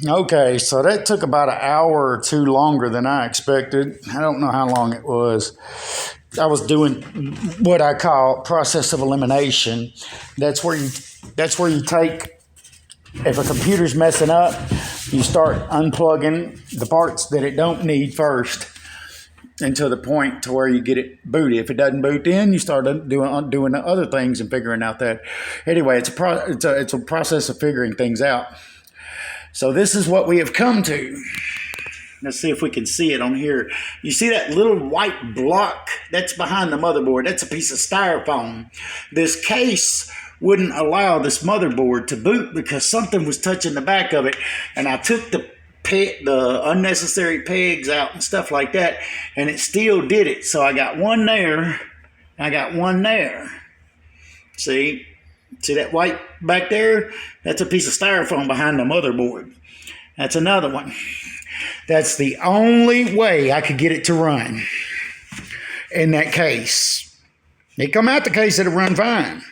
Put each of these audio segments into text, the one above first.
Okay, so that took about an hour or two longer than I expected. I don't know how long it was. I was doing what I call process of elimination. That's where you take, if a computer's messing up, you start unplugging the parts that it don't need first until the point to where you get it booted. If it doesn't boot in, you start doing the other things and figuring out that. Anyway, it's a process of figuring things out. So this is what we have come to. Let's see if we can see it on here. You see that little white block that's behind the motherboard? That's a piece of styrofoam. This case wouldn't allow this motherboard to boot because something was touching the back of it. And I took the unnecessary pegs out and stuff like that, and it still did it. So I got one there, I got one there. See that white back there? That's a piece of styrofoam behind the motherboard. That's another one. That's the only way I could get it to run in that case. It come out the case, it'll run fine.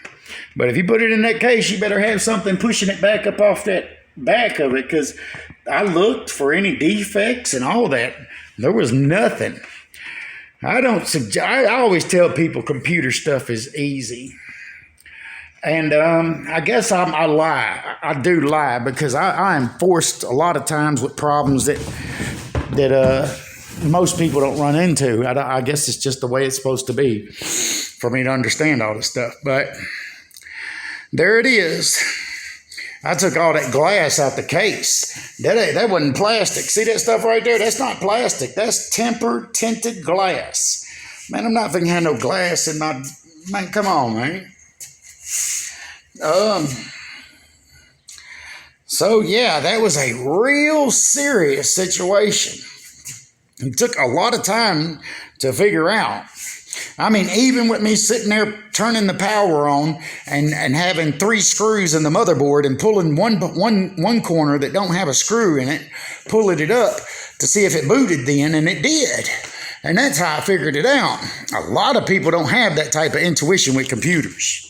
But if you put it in that case, you better have something pushing it back up off that back of it, because I looked for any defects and all that. There was nothing. I always tell people computer stuff is easy. And I guess I lie. I do lie because I am forced a lot of times with problems that most people don't run into. I guess it's just the way it's supposed to be for me to understand all this stuff. But there it is. I took all that glass out the case. That wasn't plastic. See that stuff right there? That's not plastic. That's tempered, tinted glass. Man, I'm not thinking I had no glass in my... Man, come on, man. So yeah, that was a real serious situation. It took a lot of time to figure out. I mean, even with me sitting there turning the power on and having 3 screws in the motherboard and pulling one corner that don't have a screw in it, pulling it up to see if it booted then, and it did. And that's how I figured it out. A lot of people don't have that type of intuition with computers.